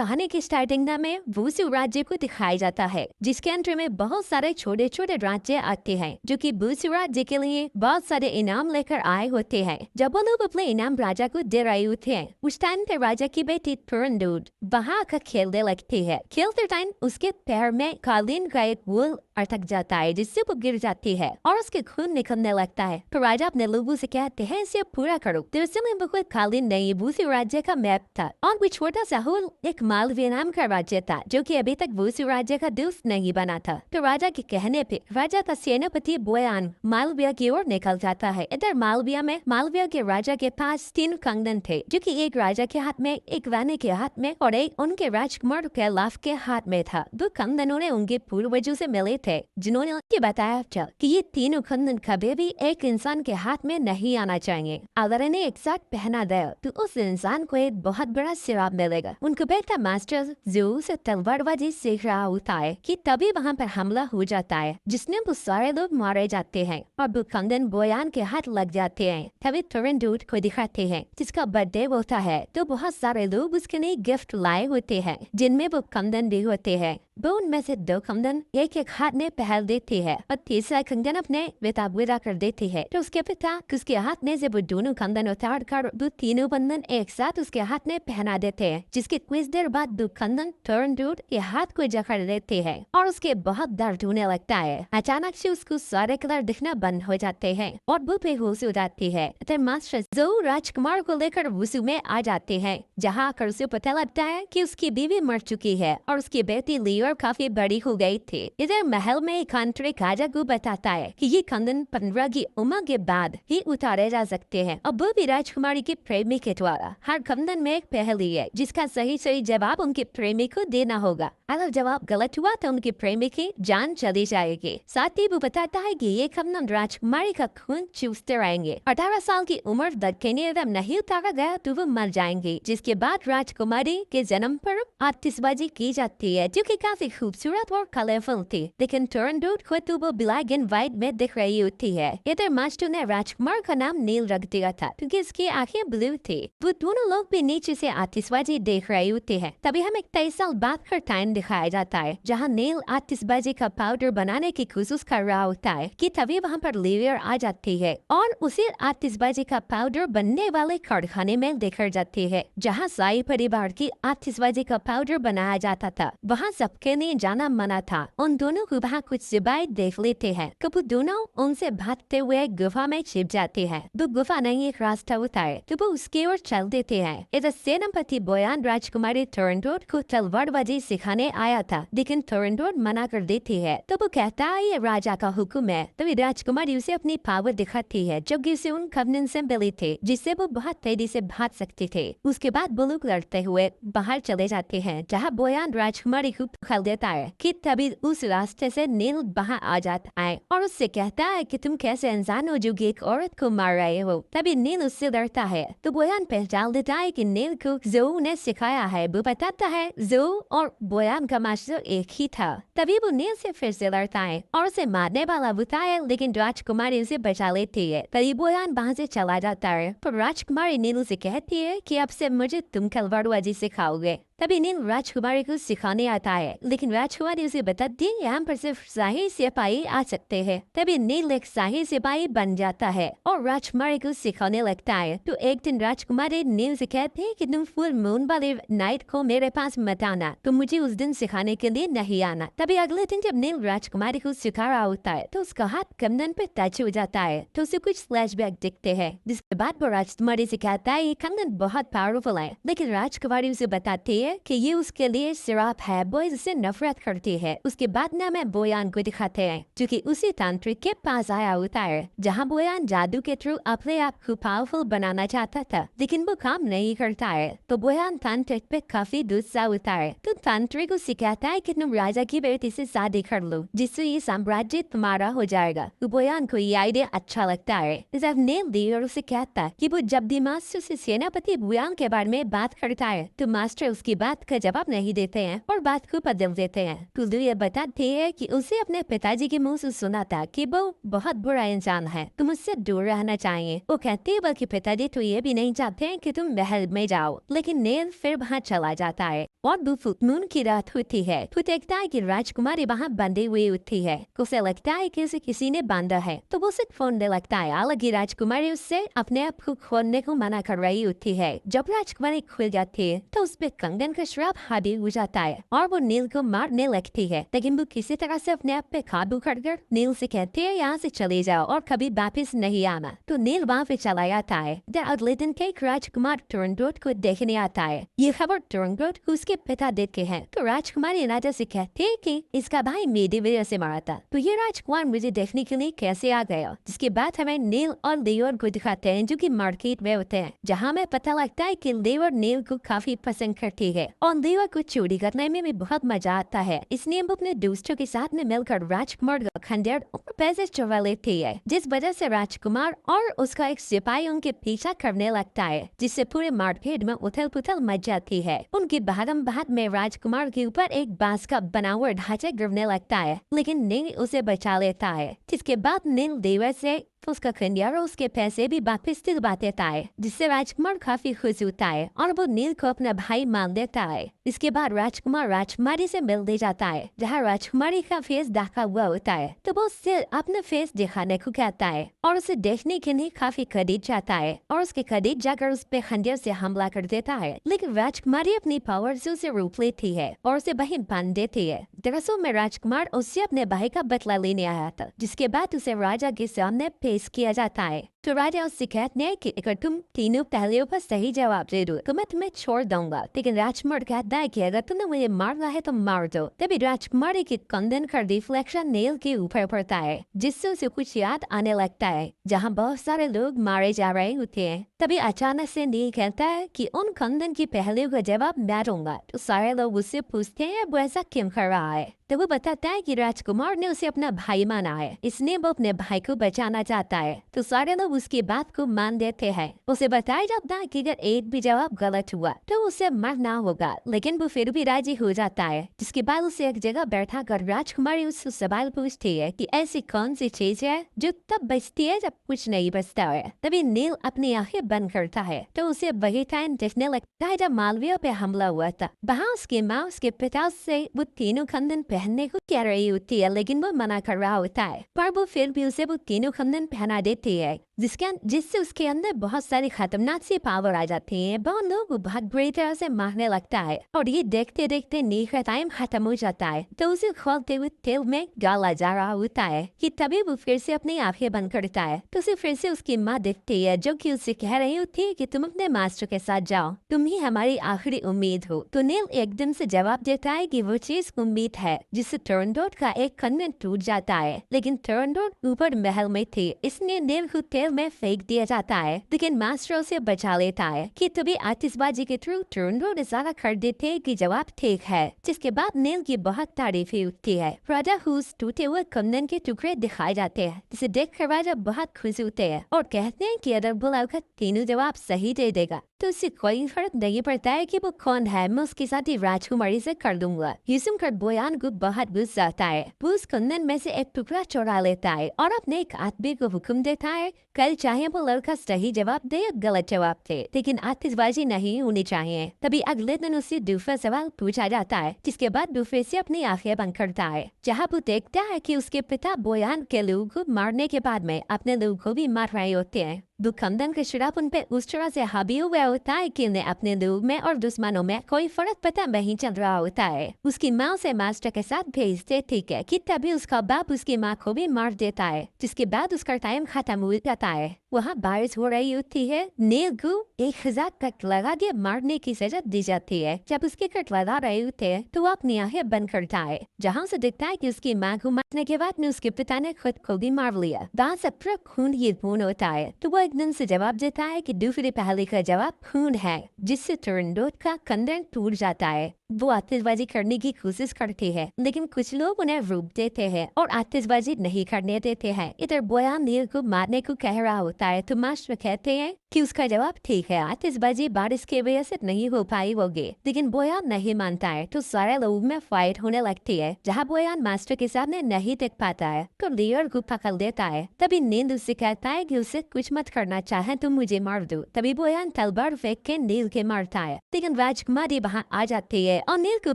कहानी की स्टार्टिंग में वुसु राज्य को दिखाया जाता है, जिसके अंदर में बहुत सारे छोटे छोटे राज्य आते हैं जो कि वुसु राज्य के लिए बहुत सारे इनाम लेकर आए होते हैं। जब वो लोग अपने इनाम राजा को दे रहे होते हैं, उस टाइम पे राजा की बेटी तुरंदूत वहाँ आकर खेलने लगती है। खेलते टाइम उसके पैर में कालीन का एक वूल अटक जाता है, जिससे वो गिर जाती है और उसके खून निकलने लगता है। तो राजा अपने लोगों से कहते हैं इसे पूरा करो। तो इसमें बहुत कालीन नहीं, वुसु राज्य का मैप था और वो छोटा सा हुल एक मालवीय नाम का राज्य था जो कि अभी तक वुसु राज्य का दोस्त नहीं बना था। तो राजा के कहने पे राजा का सेनापति बोयान मालवीय की ओर निकल जाता है। इधर मालवीय में मालवीय के राजा के पास 3 कंगन थे, जो कि एक राजा के हाथ में, एक रानी के हाथ में और एक उनके राजकुमार कैलाश के हाथ में था। 2 कंगन उन्हें उनके पूर्वजों से मिले थे, जिन्होंने उनके बताया था कि ये तीनों कंगन कभी भी एक इंसान के हाथ में नहीं आना चाहिए। अगर इन्हें एक साथ पहना दे तो उस इंसान को एक बहुत बड़ा श्राप मिलेगा। उनका बेटा मास्टर ज़ू से तलवारबाजी सीख रहा होता है कि तभी वहाँ पर हमला हो जाता है, जिसमें वो सारे लोग मारे जाते हैं और वो कंगन बोयान के हाथ लग जाते हैं। तभी तुरंदूत को दिखाते हैं जिसका बर्थडे होता है, तो बहुत सारे लोग उसके लिए गिफ्ट लाए होते हैं, जिनमें वो कंगन भी होते हैं। वो उनमें से 2 कंगन एक एक हाथ में पहन देती है और तीसरा कंगन अपने पिता विदा कर देती है। तो उसके पिता उसके हाथ में से वो दोनों कंगन उतार कर वो तीनों बंधन एक साथ उसके हाथ में पहना देते हैं, जिसके कुछ देर बाद 2 कंगन तुरंदूत के हाथ को जकड़ लेते हैं और उसके बहुत दर्द होने लगता है। अचानक से उसको सारे कलर दिखना बंद हो जाते हैं और वो बेहोश हो जाती है। तो मास्टर ज़ू राजकुमार को लेकर वुसु में आ जाते हैं, जहाँ आकर उसे पता लगता है कि उसकी बीवी मर चुकी है और उसकी बेटी लियो काफी बड़ी हो गई थी। इधर महल में एक आंतरिक राजा को बताता है कि ये कंगन 15 की उम्र के बाद ही उतारे जा सकते हैं और वो भी राजकुमारी के प्रेमी के द्वारा। हर कंगन में एक पहेली है, जिसका सही जवाब उनके प्रेमी को देना होगा। अगर जवाब गलत हुआ तो उनके प्रेमी की जान चली जाएगी। साथ ही वो बताता है कि ये कंगन राजकुमारी का खून चूसते रहेंगे। 18 साल की उम्र तक के लिए अगर नहीं उतारा गया तो वो मर जाएंगी, जिसके बाद राजकुमारी के जन्म पर आतिशबाजी की जाती है, जो कि काफी खूबसूरत और कलरफुल थी। लेकिन तुरंदूत को तो वो ब्लैक एंड व्हाइट में दिख रही होती है। इधर मास्टर ने राजकुमार का नाम नील रख दिया था क्योंकि इसकी आंखें ब्लू थी। वो दोनों लोग भी नीचे से आतिशबाजी देख रहे होते हैं। तभी हमें 23 साल बाद का टाइम दिखाया जाता है, जहाँ नील आतिशबाजी का पाउडर बनाने की कोशिश कर रहा होता है कि तभी वहाँ पर लिवियर आ जाती है और उसे आतिशबाजी का पाउडर बनने वाले कारखाने में लेकर जाती है, जहाँ शाही परिवार की आतिशबाजी का पाउडर बनाया जाता था। वहाँ सबके लिए जाना मना था। उन दोनों को वहाँ कुछ सिपाही देख लेते हैं, कभी दोनों उनसे भागते हुए गुफा में छिप जाते हैं। वो गुफा नहीं एक रास्ता होता है, तो वो उसकी ओर चल देते हैं। इधर सेनापति बोयान राजकुमारी तुरंदूत को तलवारबाजी सिखाने आया था, लेकिन तुरंदूत मना कर देती है। तो वो कहता है ये राजा का हुक्म है। तभी राजकुमारी उसे अपनी पावर दिखाती है, जो कि उसे उन कवनन से मिली थी, जिससे वो बहुत तेजी से भाग सकते थे। उसके बाद वो लोग लड़ते हुए बाहर चले जाते हैं, जहाँ बोयान राजकुमारी को पकड़ देता है कि तभी उस रास्ते से नील बाहर आ जाता है और उससे कहता है कि तुम कैसे इंसान हो जो कि एक औरत को मार रहे हो। तभी नील उससे डरता है, तो बोयान पहचान लेता है कि नील को ज़ू ने सिखाया है। वो बताता है ज़ू और बोयान का मास्टर एक ही था। तभी वो नील से फिर से लड़ता है और उसे मारने वाला होता है, लेकिन राजकुमारी उसे बचा लेती है। तभी बोयान वहाँ से चला जाता है, पर राजकुमारी नील से कहती है कि अब से मुझे तुम तलवारबाजी सिखाओगे। तभी नील राजकुमारी को सिखाने आता है, लेकिन राजकुमारी उसे बताती है यहाँ पर सिर्फ शाही सिपाही आ सकते हैं। तभी नील एक शाही सिपाही बन जाता है और राजकुमारी को सिखाने लगता है। तो एक दिन राजकुमारी नील से कहते हैं कि तुम फुल मून वाले नाइट को मेरे पास मत आना, तो मुझे उस दिन सिखाने के लिए नहीं आना। तभी अगले दिन जब नील राजकुमारी को सिखा रहा होता है, तो उसका हाथ कंगन पे टच हो जाता है, तो उसे कुछ फ्लैशबैक दिखते हैं, जिसके बाद वो राजकुमारी से कहता है ये कंगन बहुत पावरफुल है। लेकिन राजकुमारी उसे बताती है कि ये उसके लिए श्राप है, वो इससे नफरत करती है। उसके बाद ना मैं बोयान को दिखाते हैं, जो कि उसी तांत्रिक के पास आया होता है, जहाँ बोयान जादू के थ्रू अपने आप को पावरफुल बनाना चाहता था, लेकिन वो काम नहीं करता है। तो बोयान तांत्रिक पे काफी गुस्सा होता है, तो तांत्रिक उसे कहता है कि तुम राजा की बेटी से शादी कर लो, जिससे ये साम्राज्य तुम्हारा हो जाएगा। तो बोयान को ये आइडिया अच्छा लगता है। जब नील दी और उसे कहता है कि वो जब भी मास्टर से सेनापति बोयान के बारे में बात करता है, तो मास्टर उसकी बात का जवाब नहीं देते हैं और बात को बदल देते हैं। कुल्लू ये बताती है कि उसे अपने पिताजी के मुंह से सुना था कि वो बहुत बुरा इंसान है, तुम उससे दूर रहना चाहिए। वो कहती है बल्कि पिताजी तो ये भी नहीं चाहते हैं कि तुम महल में जाओ। लेकिन नील फिर वहाँ चला जाता है और बुफुटमून की रात होती है। वो देखता है कि राजकुमारी वहाँ बंधी हुई होती है। उसे लगता है कि उसे किसी ने बांधा है तो वो उसे खोलने लगता है। हालांकि राजकुमारी उससे अपने आप को खोलने को मना कर रही होती है। जब राजकुमारी खुल जाती है तो उस पर कंगन का श्राप हावी हो जाता है और वो नील को मारने लगती है। लेकिन वो किसी तरह से अपने आप पे काबू कर नील से कहती है यहाँ से चले जाओ और कभी वापिस नहीं आना। तो नील वहाँ पे चला जाता है। अगले दिन एक राजकुमार टर्नडोट को देखने आता है। ये खबर टर्नडोट उसके पिता देखते हैं। तो राजकुमारी राजा से कहती है कि इसका भाई मेरी वजह से मारा था, तो ये राजकुमार मुझे देखने के लिए कैसे आ गया। जिसके बाद हमें नील और लियोर को दिखाते हैं जो कि मार्केट में होते हैं, जहाँ हमें पता लगता है कि लियोर नील को काफी पसंद करती है और लियोर को चोरी करने में भी बहुत मजा आता है। इसलिए वो अपने दोस्तों के साथ में मिलकर राजकुमार का खंजर और पैसे चुरा लेती है, जिस वजह से राजकुमार और उसका एक सिपाही उनके पीछा करने लगता है, जिससे पूरे मार्केट में उथल पुथल मच जाती है। उनकी भागम भाग में राजकुमार के ऊपर एक बांस का बना हुआ ढांचा गिरने लगता है, लेकिन नील उसे बचा लेता है। जिसके बाद नील देवर से उसका खंजर और उसके पैसे भी वापस दिलवा देता है, जिससे राजकुमार काफी खुश होता है और वो नील को अपना भाई मान देता है। इसके बाद राजकुमार राजकुमारी से मिलने जाता है, जहाँ राजकुमारी का फेस ढका हुआ होता है। तो वो उससे अपना फेस दिखाने को कहता है और उसे देखने के लिए काफी करीब जाता है और उसके करीब जाकर उस पे खंजर से हमला कर देता है। लेकिन राजकुमारी अपनी पावर से उसे रोक लेती है और उसे वहीं बांध देती है। दरअसल में राजकुमार उससे अपने भाई का बदला लेने आया था, जिसके बाद उसे राजा के सामने पेश किया जाता है। तो राजा उससे कहते हैं कि अगर तुम तीनों पहलुओं पर सही जवाब दे दो तो मैं तुम्हें छोड़ दूंगा। लेकिन राजकुमार कहता है कि अगर तुमने मुझे मारना है तो मार दो। तभी राजकुमारी की कंदन का रिफ्लेक्शन नील के ऊपर पड़ता है, जिससे उसे कुछ याद आने लगता है जहाँ बहुत सारे लोग मारे जा रहे होते हैं। तभी अचानक से नील कहता है कि उन कंदन की पहलुओं का जवाब मैं दूंगा। तो सारे लोग उससे पूछते हैं वो ऐसा क्यों कर रहा है। तो वो बताता है कि राजकुमार ने उसे अपना भाई माना है, इसलिए वो अपने भाई को बचाना चाहता है। तो सारे लोग उसकी बात को मान देते हैं। उसे बताया जाता है कि अगर एक भी जवाब गलत हुआ तो उसे मरना होगा, लेकिन वो फिर भी राजी हो जाता है। जिसके बाद उसे एक जगह बैठा कर राजकुमारी उससे सवाल पूछती है कि ऐसी कौन सी चीज है जो तब बचती है जब कुछ नहीं बचता है। तभी नील अपनी आंखें बंद करता है तो उसे वही टाइम देखने लगता है जब मालविया पे हमला हुआ था। वहाँ उसकी माँ उसके पिता से वो तीनों खंदन पहनने को कह रही होती है, लेकिन वो मना कर रहा होता है, पर वो फिर भी उसे वो तीनों खंदन पहना देती है, जिससे उसके अंदर बहुत सारी खतरनाक सी पावर आ जाती है। वो लोग को बहुत बुरी तरह से मारने लगता है और ये देखते देखते नील का टाइम खत्म हो जाता है। तो उसे खोलते हुए तेल में डाला जा रहा होता है कि तभी वो फिर से अपनी आंखें बंद करता है। तो उसे फिर से उसकी माँ दिखती है जो कि उसे कह रही होती है कि तुम अपने मास्टर के साथ जाओ, तुम ही हमारी आखिरी उम्मीद हो। तो नील एकदम से जवाब देता है कि वो चीज उम्मीद है, जिससे टर्नडोट का एक कंगन टूट जाता है। लेकिन टर्नडोट ऊपर महल में थी, इसलिए नील को तेल में फेंक दिया जाता है। लेकिन मास्टर उसे बचा लेता है कि तभी आतिशबाजी के थ्रू टर्नडोट इशारा कर देते हैं कि जवाब ठीक है। जिसके बाद नील की बहुत तारीफें उठती है। राजा हुस टूटे हुए कंगन के टुकड़े दिखाए जाते हैं, जिसे देखकर राजा बहुत खुश होते हैं और कहते हैं कि अगर बुलाकर तीनों जवाब सही दे देगा तो उससे कोई फर्क नहीं पड़ता है कि वो कौन है, मैं उसके साथ ही राजकुमारी से कर दूंगा। ये सुनकर बोयान को बहुत गुस्सा आता है। वो उस कंगन में से एक टुकड़ा चुरा लेता है और अपने एक आदमी को हुक्म देता है कल चाहे वो लड़का सही जवाब दे या गलत जवाब दे, लेकिन आतिशबाजी नहीं होनी चाहिए। तभी अगले दिन उससे दूसरा सवाल पूछा जाता है, जिसके बाद दूसरे से अपनी आंखें बंद करता है, जहाँ वो देखता है कि उसके पिता बोयान के लोगों को मारने के बाद में अपने लोगों को भी मार रहे होते हैं। वो कंदन का शराब उन पे उस तरह से हावी हुआ होता है कि उन्हें अपने लोग में और दुश्मनों में कोई फर्क पता नहीं चल रहा होता है। उसकी माँ से मास्टर के साथ भेज देती है कि तभी उसका बाप उसकी माँ को भी मार देता है। जिसके बाद उसका टाइम खत्म हो जाता है। वहाँ बारिश हो रही होती है। नील को 1000 कट लगा दिए मारने की सजा दी जाती है। जब उसके कट लगा रहे होते हैं तो वो अपनी आंखें बंद करता है, जहाँ से दिखता है कि उसकी माँ को मारने के बाद में उसके पिता ने खुद को भी मार लिया। वहाँ से पूरा खून ये खून होता है। तो वो एकदम से जवाब देता है कि दूसरे पहले का जवाब खून है, जिससे टर्नडोट का कंदन टूट जाता है। वो आतिशबाजी करने की कोशिश करती है, लेकिन कुछ लोग उन्हें रोक देते हैं और आतिशबाजी नहीं करने देते हैं। इधर बोयान नील को मारने को कह रहा होता है तो मास्टर कहते हैं कि उसका जवाब ठीक है, आतिशबाजी बारिश की वजह से नहीं हो पाई होगी। लेकिन बोयान नहीं मानता है तो सारे लोगों में फाइट होने लगती है। जहाँ बोयान मास्टर के सामने नहीं देख पाता है तो लियो को पकड़ देता है। तभी नील उससे कहता है कि उसे कुछ मत करना चाहे तो मुझे मार दो। तभी बोयान तलवार फेंक के नील के मारता है, लेकिन राजकुमारी वहाँ आ जाती है और नील को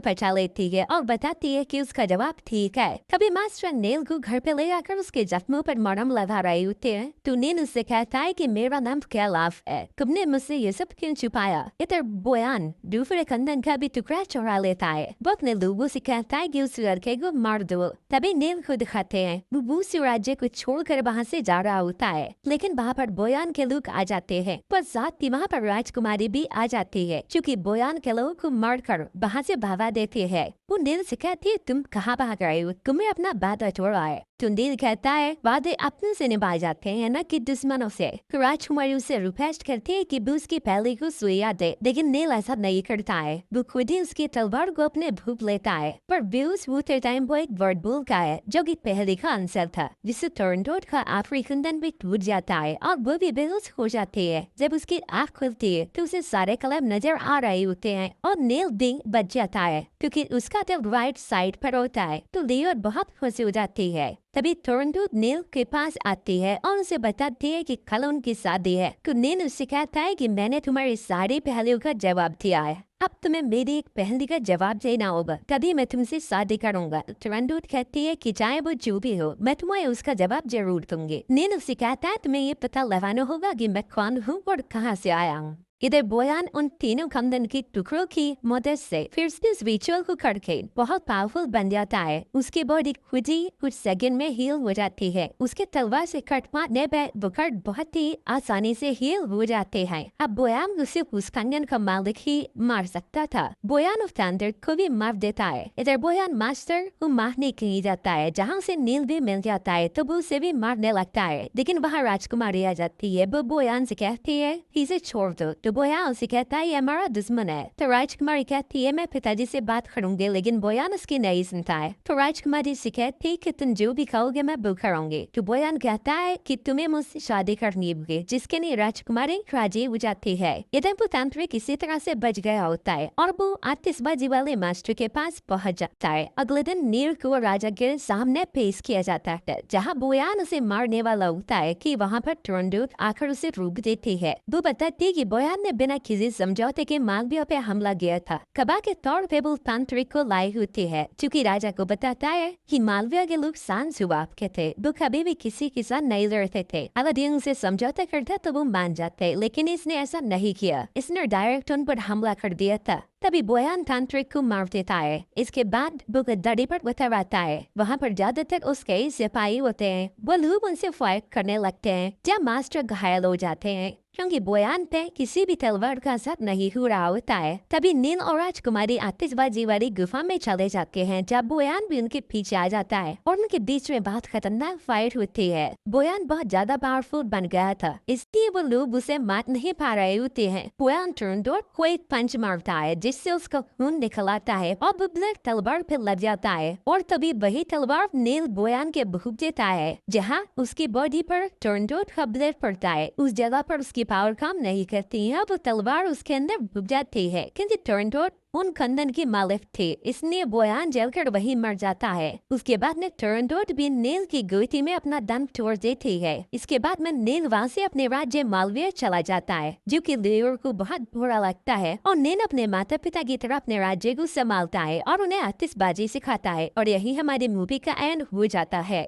बचा लेती है और बताती है कि उसका जवाब ठीक है। तभी मास्टर नील को घर पे ले आकर उसके जख्मों पर मरहम लगा रहे होते हैं तो नील उससे कहता है कि मेरा नाम कैलाश है, तुमने मुझसे ये सब क्यों छुपाया। इधर बोयान दूसरे कंदन का भी टुकड़ा चुरा लेता है। वो अपने लोगों से कहता है कि उस लड़के को मार दो। तभी नील को दिखाते हैं वो बूसी राज्य को छोड़कर वहाँ से जा रहा होता है, लेकिन वहाँ पर बोयान के लोग आ जाते हैं। पर साथ ही वहाँ पर राजकुमारी भी आ जाती है, क्योंकि बोयान के लोगों को मारकर वहाँ से भगा देती है। वो नील से कहती है तुम कहाँ भाग रहे हो, तुम्हें अपना वादा तोड़ा है। तो नील कहता है वादे अपने से निभाए जाते हैं न कि दुश्मनों से। राजकुमारी उसे रिक्वेस्ट करती है कि वो उसकी पहले को सुइया दे, लेकिन नील ऐसा नहीं करता है। वो खुद ही उसकी तलवार को अपने भूप लेता है। पर बेउस वोटर टाइम वो एक वर्ड बोलता है जो कि पहले का आंसर था, जिससे टोरंटो का आखिरी कुंदन भी टूट जाता है और वो भी बेहोश हो जाती है। जब उसकी आँख खुलती है तो उसे सारे कलम नजर आ रहे होते हैं और नील डिंग बच जाता है, क्योंकि उसका दिल राइट साइड पर होता है। तो लियो बहुत खुश हो जाती है। तभी टोरंटो नील के पास आती है और उसे बताती है कि कल उनकी शादी है। तो नील उससे कहता है कि मैंने तुम्हारे सारे पहलुओं का जवाब दिया है, अब तुम्हें मेरी एक पहली का जवाब देना होगा, तभी मैं तुमसे शादी करूंगा। टोरंटो कहती है कि चाहे वो जो भी हो मैं तुम्हें उसका जवाब जरूर दूंगी। नील उससे कहता है तुम्हें ये पता लगाना होगा कि मैं कौन हूँ और कहाँ से आया हूँ। इधर बोयान उन तीनों कंदन की टुकड़ों की मदद से फिर से इस रिचुअल को करके बहुत पावरफुल बन जाता है। उसकी बॉडी खुद ही कुछ सेकंड में हील हो जाती है। उसके तलवार से कट मारने पर वो कट बहुत ही आसानी से हील हो जाते हैं। अब बोयान उसे उस कंगन का मालिक ही मार सकता था। बोयान ऑफ थंडर को भी मार देता है। इधर बोयान मास्टर को मारने के लिए जाता है, जहाँ से नील भी मिल जाता है तो वो उसे भी मारने लगता है, लेकिन वहाँ राजकुमारी आ जाती है। वो बोयान से कहती है इसे छोड़ दो। तो बोयान उसे कहता है ये हमारा दुश्मन है। तो राजकुमारी कहती है मैं पिताजी से बात करूंगी, लेकिन बोयान उसकी नहीं सुनता है। तो राजकुमारी से कहती है कि तुम जो भी कहोगे मैं वो करूंगी। तो बोयान कहता है कि तुम्हें मुझसे शादी करनी होगी, जिसके लिए राजकुमारी राजी हो जाती है। इधर वो तांत्रिक किसी तरह से बच गया होता है और वो आतिशबाजी वाले मास्टर के पास पहुंच जाता है। अगले दिन नील को राजा के सामने पेश किया जाता है, जहाँ बोयान उसे मारने वाला होता है कि वहाँ पर टोरंटो आकर उसे रोक देती है। वो बताती है कि बोयान ने बिना किसी समझौते के मालविया पे हमला किया था। कबा के तौर पे वो तांत्रिक को लाई होती है, क्योंकि राजा को बताता है कि मालविया के लोग शांत स्वभाव के थे, वो कभी भी किसी के साथ नहीं लड़ते थे। अलादीन से समझौता करता तो वो मान जाते, लेकिन इसने ऐसा नहीं किया। इसने डायरेक्ट उन पर हमला कर दिया था। तभी बोयान तांत्रिक को मार देता है। इसके बाद वो गद्दारी पर उतर आता है। वहाँ पर ज्यादातर उसके सिपाही होते हैं। वो लोग उनसे फायर करने लगते हैं, जब मास्टर घायल हो जाते हैं, क्योंकि बोयान पे किसी भी तलवार का असर नहीं हो रहा होता है। तभी नील और राजकुमारी आतिशबाजी वाली गुफा में चले जाते हैं, जब बोयान भी उनके पीछे आ जाता है और उनके बीच में बहुत खतरनाक फाइट होती है। बोयान बहुत ज्यादा पावरफुल बन गया था, इसलिए वो लोग उसे मार नहीं पा रहे होते हैं। बोयान टोरंटो को एक पंच मारता है, जिससे उसका खून निकल आता है और वो ब्लैक तलवार पे लग जाता है। और तभी वही तलवार नील बोयान के भूख देता है, जहाँ उसकी बॉडी पर टोरंटो का ब्लेड पड़ता है। उस जगह पर उसकी पावर काम नहीं करती है, वो तलवार उसके अंदर डूब जाती है, क्योंकि टोरंटो उन कंदन की मालिक थे, इसलिए बोयान जलकर वही मर जाता है। उसके बाद में टोरंटो भी नील की गोती में अपना दम तोड़ देती है। इसके बाद में नील वहाँ से अपने राज्य मालविया चला जाता है, जो कि लियो को बहुत बुरा लगता है और नील अपने माता पिता की तरह अपने राज्य को संभालता है और उन्हें आतिशबाजी सिखाता है। और यही हमारी मूवी का एंड हो जाता है।